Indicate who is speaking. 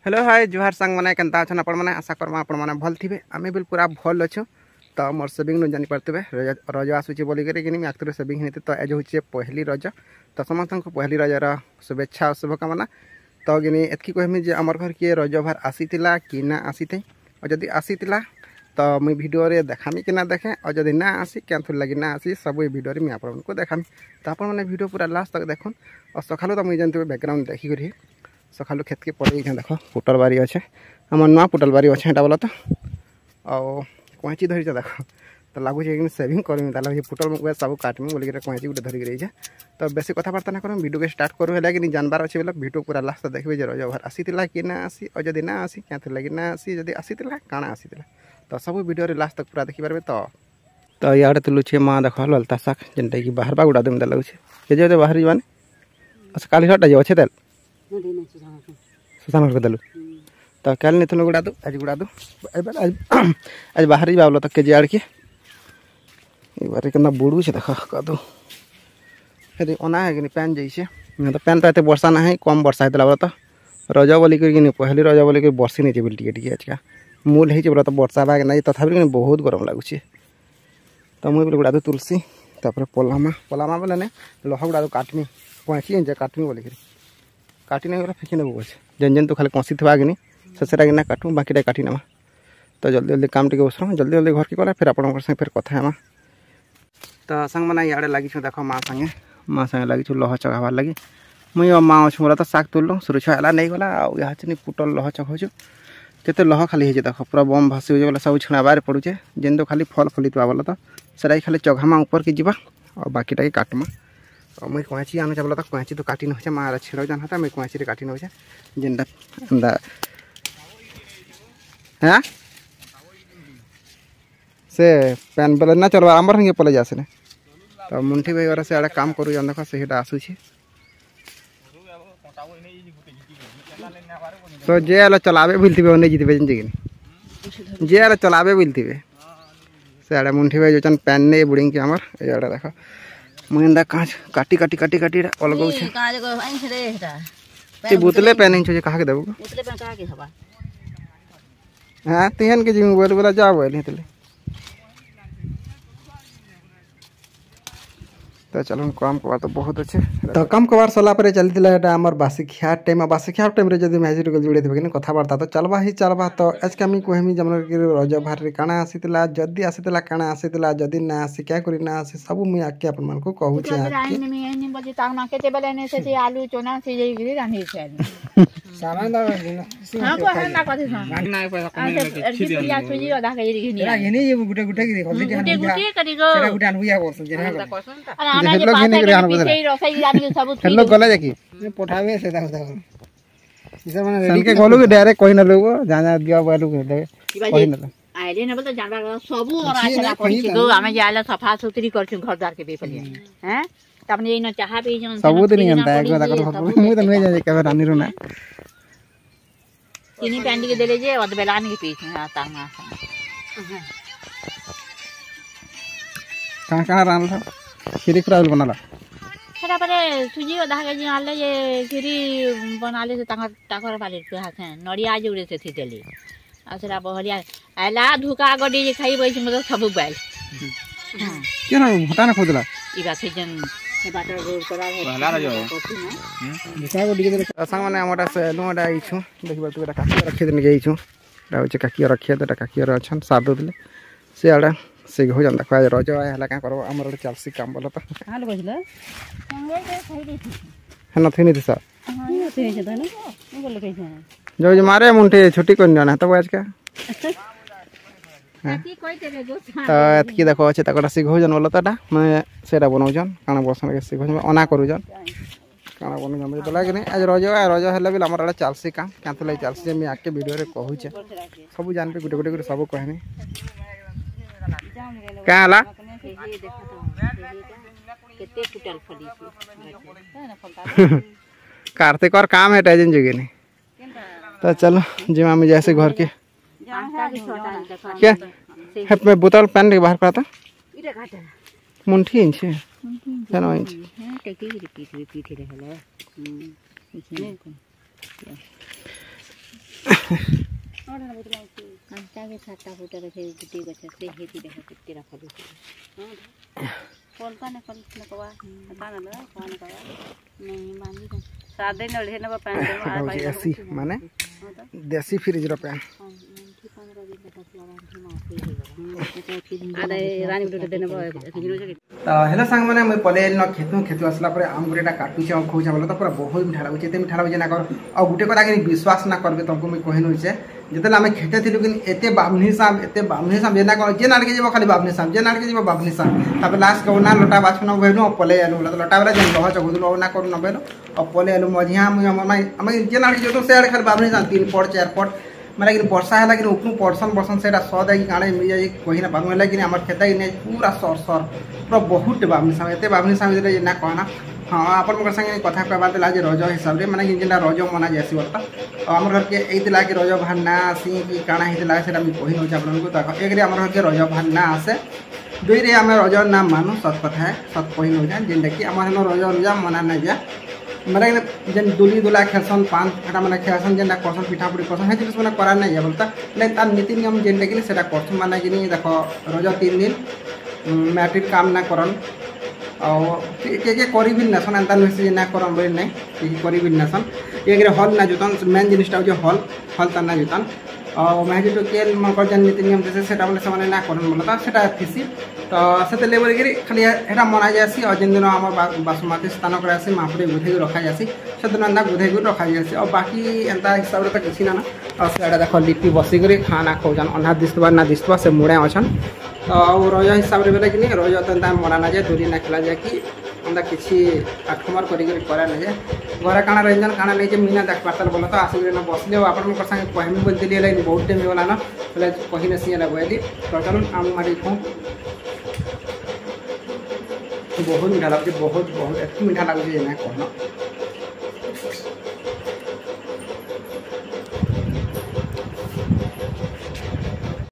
Speaker 1: hello hi जुहार सांग मैंने केनता अच्छा आपण मैंने आशा करमा आपण मैंने भल थे आम भी पूरा भल अच्छु तो मोर सेविंग नु जानी पारे रज आसूचे बोलिक आखिर सेविंग होती तो आज हूँ पहली रज तो समस्त को पहली रजार शुभेच्छा और शुभकामना तो गिनी एतकी कहमी जे आमर घर किए रज भार आसीला कि ना आसी थे और जदि आसीला तो मुई वीडियो रे देखामी कि ना देखे और जदि ना आसी क्या लगी ना आसी सब वीडियो रे मुझे आपको देखामी तो आप वीडियो पूरा लास्ट तक देखुन और सकालू तो मुझे जानते बैकग्राउंड देखिक सकालू खेत के पड़े देख पुटल बारी अच्छे आम नुआ पुटल बारी अच्छे बोला तो कईची धरी देख तो लगुच सेविंग करमी ताले पुटल मुझे सब काटमी बोलिक कईची गोटे धरिक रही तो बेस कथबार्ता ना करूँ वीडियो के स्टार्ट करूँ है कि जानबार अच्छे बोले वीडियो पूरा लास्ट देखिए रज भार आसीला कि ना आसी और जदि ना आसी क्या लगी ना आसी जदि आसीला काଣା आसीला तो सब वीडियो रे लास्ट तक पूरा देखिपारे तो इे तुलुचे माँ देख ललता शाक जेनटा कि बाहर गुड़ा दम लगे जे बाहर जाने अच्छा काली हटा जो अच्छे तेल सुसान कर देलु तो कल नहीं गुड़ा दो आज गुड़ा दो आज बाहर जा बोलो तो केजी आड़ के बारे के बुड़ू से देख कदू यदि ओना है कि पैन जैसे तो पैन तो वर्षा ना है कम वर्षा होता बोला तो रज बोलिक पहली रज बोलिक बर्षी नहीं बोली टे आज मूल है बोला तो वर्षा भाग ना तथापि बहुत गरम लगुच तो मुझे बोले गुड़ा दो तुलसी तापर पलामा पलामा बोले ना लह गुड़ा दो काटमी कहीं काटमी बोलिक काटी नहीं फेंकी नेबू अच्छे जेन जेन तो खाली कसी थी कि शेषरा कि काटू बाकी काटी नमा तो जल्दी जल्दी काम टे उसर जल्दी जल्दी घर की गला फिर आप फिर कथा तो संग मैंने इे लगी देख माँ संगे लगी लह चढ़ाबार लगी मुझे माँ अच्छे बोला तो शाक तुलूँ सुरु छला नहीं गला आनी पुटल लह चखाऊ केते लह खाली हो देख पूरा बम भासी हो बोले सब छुणाबार पड़ुचे जेन तो खाली फल फली बोला तो सर खाली चघामा ऊपर की जीवा और बाकीटा की काटमा और मुझे कईची आनुचे बोला तो कईची तो काटी नौचे माँ छेड़ जान था मुझे कईची काटी नौचे जेनटा हाँ से पैन बोले ना चलवा आमर हिंगे पले जासे तो मुंठी भाई और से आड़े काम करू जान देख से आसूची तो जे आलो चलावे बोलते उन्हें जीतबे जन जे आलो चलावे बोलते से आड़े मुंठी भाई जो पैन नहीं बुड़ी के आमर ये आड़े देख मुझे काँच काटी काटी काटी काटी अलग बुतले पेन कहा के देबू हाँ तिहन के जी मोबाइल बोला जा बोल तो चलो कम कबार तो बहुत अच्छे तो कम कबार सरला चलता है आमर बासिखिया टाइम बासिखिया टाइम जब मैजिक जुड़े थे कि कथबार्ता तो चलवा ही चलवा तो आज के आम कहमी जब रज भार काଣା आसीला जदि आसीला काଣା आसीला जदि ना आसी क्या करी ना आसी सब मुझे आके अपन मन को कहूँ
Speaker 2: आलू चोना
Speaker 1: गला जाकि पठावे से इसे माने रेडी के गोलू के डायरेक्ट कहि न लोगो जाना दिया बालू के कहि न
Speaker 2: आइले न बोल जानबा सब और आछला कहि गो हमें जाला सफा सुथरी करछु घर द्वार के बेपलिया हैं त अपने इन चाहा पे जन
Speaker 1: सब दिन एंता एक बार मुई त नहीं जाने के रानी रोना
Speaker 2: किनी पेंडी के देले जे अद बेलानी के पीछे आता मा
Speaker 1: कहां रान था खीरी खुराल बनाला
Speaker 2: खरा परे सुजी आधा केजी आले ये खीरी बनाले से ताकर वाले के हाथ है नड़िया जुड़े से थी देली आसरा बहरिया आला धुका गडी जे खाई बई मतलब सब बैल
Speaker 1: के ना हटा ना खोदला
Speaker 2: ई बात है जन से बाटर रोड करा है
Speaker 1: हला रे जो दिखा गडी के संग माने हमटा से लोडा आइछु देखबा तू काकी रखे देन के आइछु राउचे काकी रखे त काकी अछन सादो दिले से आडा से हो जान देखा रज हला क्या करबो हमर चलसी काम बोला तो
Speaker 2: हाल बजला संगे के खाई देती
Speaker 1: है न थी सर
Speaker 2: हां ये थे जदा ना बोल कैसे
Speaker 1: जो मारे मुंठे छुट्टी कोन जाना तो आज का
Speaker 2: काकी कोई तेरे गो
Speaker 1: तो एतकी देखो अच्छे तकटा सिघो जन बोला तो मैं सेटा बनाऊ जन काना बसन के सिघो जन अना करू जन काना बनू जन बोला कि नहीं आज रज हेले भी हमर चलसी काम क्या लगे चलसी मैं आके वीडियो रे कहूचे सब जान पे गुटे गुटे सब कहनी क्या हला
Speaker 2: केते टूटल फली
Speaker 1: कार्तिक और काम है टाइजन जगह नहीं तो चलो जिमा में जैसे घर के क्या है मैं बोतल पेन के बाहर पड़ा मुंठी इंच है ना इंच
Speaker 2: ପାଞ୍ଚଟା କି ସାତଟା ଫୁଟରେ ସେ ଗୁଟି ଗଛ ସେ ହେଇଛି ଦେଖ କେତେଟା ଫଳୁଛି କଲକା ନା କବା କଣ କବା ନେଇ ବାନ୍ଧି ସାଦେ ନଢ଼େ ନେବା ପାଣି
Speaker 1: ଏସି ମାନେ ଦେଶୀ ଫ୍ରିଜର ପ୍ୟାନ୍ तो हेलो सांग मैंने मुझे पले खेतु आसला आम गोटेटा काटुचे और खोचे बोले तो पूरा बहुत मीठा लगुचे एत मीठा लगुचे ना कर और गोटे कथा कि विश्वास ना करबे तुमको मुझे कही नौचे जिते आम खेते थी कि एत बामनी साम जेना जे नाड़के जीव खाली बामनी साम जे नाड़के जीव बामनी साम तापर लास्ट को ना लटा बाछन बहलु और पले आलु बोला तो लटा बेला जेन लह चगुदलु ना करू न बेलु और पले आलु मझिया आम जे नाड़के जो से खाली बामनी साम 3 पट 4 पट मतलब कि वर्षा है कि उपरू पड़सन बसन से सद है कि गाँव मिल जाए कही ना पार्म है कि खेत पूरा सर सर पूरा बहुत बामनी साम एत बामनी साम ना कहना हाँ आपण संगे कथा कहबार आज रज हिसाब से मैंने जेनटा रज मना जासी बोलता तो आम घर के यही कि रज भान्ना आसी कि काଣା होता है कही नौचे आपको एक आम घर के रज भान्ना आसे 2 रे आम रज ना मानु सत कथा है सत कही नौचे जेनटा कि आम रज रुजा मना ना जा मैंने जेन दुली दुला खेलसन पान फाटा मैंने खेलसन जेनटा करसन पिठा पुड़ी करसन है जिनिस मैंने करा नहीं बोलता लेकिन तार नीति नियम जेनटा कि करसन मैंने कि देख रज 3 दिन मैट्रिक काम ना करन और के करी भी नासन एंता नुसी ना करन बोली नहीं के करी भी नासन एक हल ना जुतन मेन जिनिसटा हो हल हल ता ना जुतन और मैं जो केल मन जेन नीति नियम से बोले से ना करन बोलता से थीसी तो से बोल खाली एटा मना जासी और जिन दिन आम बासुमती स्थान करासी महापुरी गुधे रखा जासी से दिन एंता गुधे रखा जासी और बाकी एंता हिसाब से तो किसी ना और से देख लिपि बसिक खाना खाऊन अना दिशवा ना दिशवा से मुड़े अच्छन तो रज हिसाब से बोले कि रज तो एंता मरा ना जाए दूरी ना खेला जाए कि एंता किसी आठमर करा ना जाए घर काଣା रंजन काଣା नहीं मीना देख पार्सल बोला तो आसिक बसले आप संगे कहमी बोलती बहुत टाइम होगा ना बोले कही ना सी बोली तो चलो आम मारी खाऊँ बहुत मीठा लगे बहुत बहुत एत मीठा लगे ना कहना